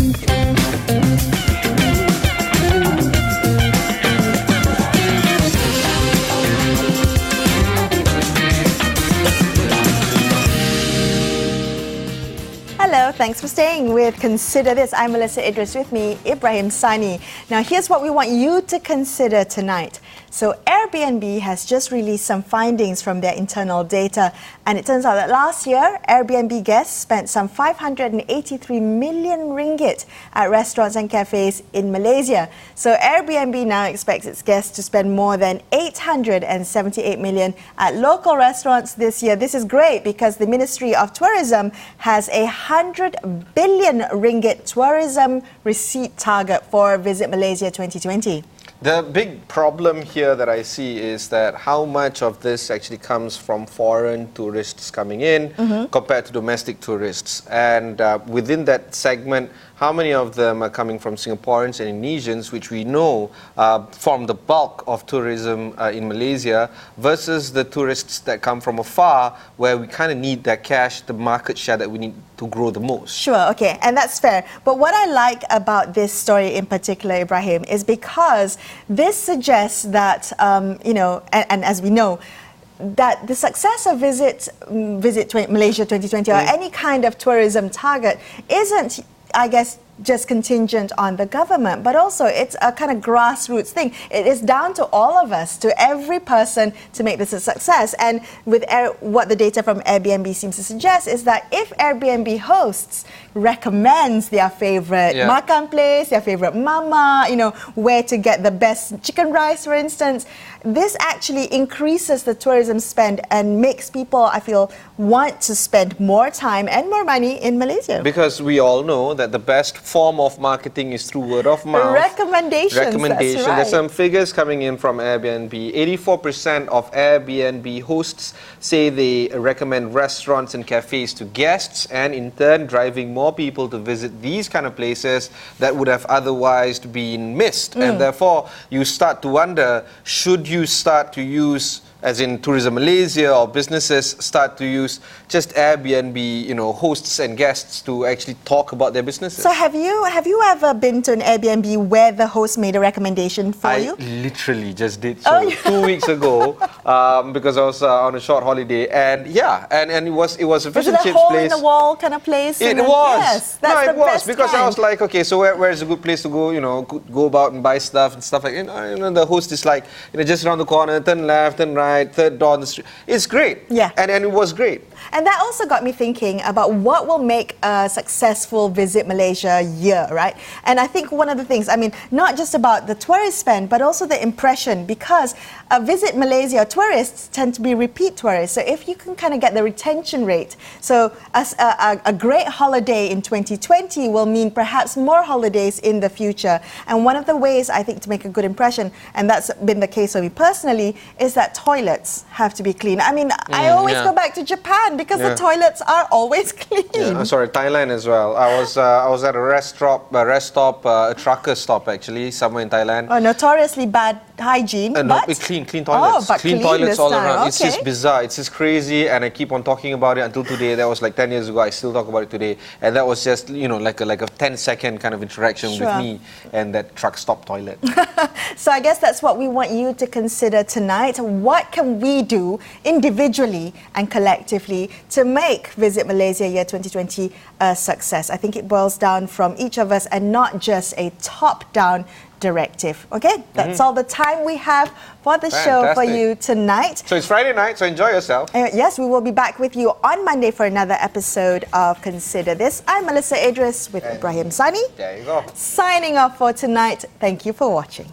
Hello, thanks for staying with Consider This. I'm Melisa, Idris, with me, Ibrahim, Sani. Now, here's what we want you to consider tonight. So, Airbnb has just released some findings from their internal data, and it turns out that last year, Airbnb guests spent some 583 million ringgit at restaurants and cafes in Malaysia. So, Airbnb now expects its guests to spend more than 878 million at local restaurants this year. This is great because the Ministry of Tourism has a 100 billion ringgit tourism receipt target for Visit Malaysia 2020. The big problem here that I see is that how much of this actually comes from foreign tourists coming in compared to domestic tourists. And within that segment, how many of them are coming from Singaporeans and Indonesians, which we know form the bulk of tourism in Malaysia, versus the tourists that come from afar, where we kind of need that cash, the market share that we need to grow the most. Sure, okay, and that's fair. But what I like about this story in particular, Ibrahim, is because this suggests that, and as we know, that the success of Visit Malaysia 2020 or any kind of tourism target isn't, I guess, just contingent on the government, but also it's a kind of grassroots thing. It is down to all of us, to every person, to make this a success. And with what the data from Airbnb seems to suggest is that if Airbnb hosts recommends their favorite makan place, their favorite mama, where to get the best chicken rice, for instance, this actually increases the tourism spend and makes people, I feel, want to spend more time and more money in Malaysia. Because we all know that the best form of marketing is through word of mouth. Recommendations. That's right. There's some figures coming in from Airbnb. 84% of Airbnb hosts say they recommend restaurants and cafes to guests, and in turn driving more people to visit these kind of places that would have otherwise been missed. And therefore, you start to wonder, should you start to use, as in Tourism Malaysia or businesses start to use just Airbnb, hosts and guests to actually talk about their businesses. So have you ever been to an Airbnb where the host made a recommendation for you? I literally just did so 2 weeks ago because I was on a short holiday, and it was a fish and chips place. Was it a hole in the wall kind of place? It was. Yes, that's the best because kind. I was like, okay, so where is a good place to go? Go about and buy stuff and stuff like that. The host is like, just around the corner, turn left, turn right, third door on the street. It's great. Yeah. And it was great. And that also got me thinking about what will make a successful Visit Malaysia year, right? And I think one of the things, not just about the tourist spend, but also the impression, because Visit Malaysia tourists tend to be repeat tourists. So if you can kind of get the retention rate, so a great holiday in 2020 will mean perhaps more holidays in the future. And one of the ways I think to make a good impression, and that's been the case for me personally, is that toilets have to be clean. I always go back to Japan because the toilets are always clean. Sorry, Thailand as well. I was at a rest stop, a trucker stop actually, somewhere in Thailand. Oh, notoriously bad hygiene. No, but clean toilets. but clean toilets all around. Okay. It's just bizarre. It's just crazy, and I keep on talking about it until today. That was like 10 years ago. I still talk about it today, and that was just like a 10-second kind of interaction with me and that truck stop toilet. So I guess that's what we want you to consider tonight. What can we do individually and collectively to make Visit Malaysia Year 2020 a success? I think it boils down from each of us and not just a top-down directive. Okay, that's all the time we have for the show for you tonight. So it's Friday night, so enjoy yourself. Yes, we will be back with you on Monday for another episode of Consider This. I'm Melisa Idris with Ibrahim, Sani. There you go. Signing off for tonight. Thank you for watching.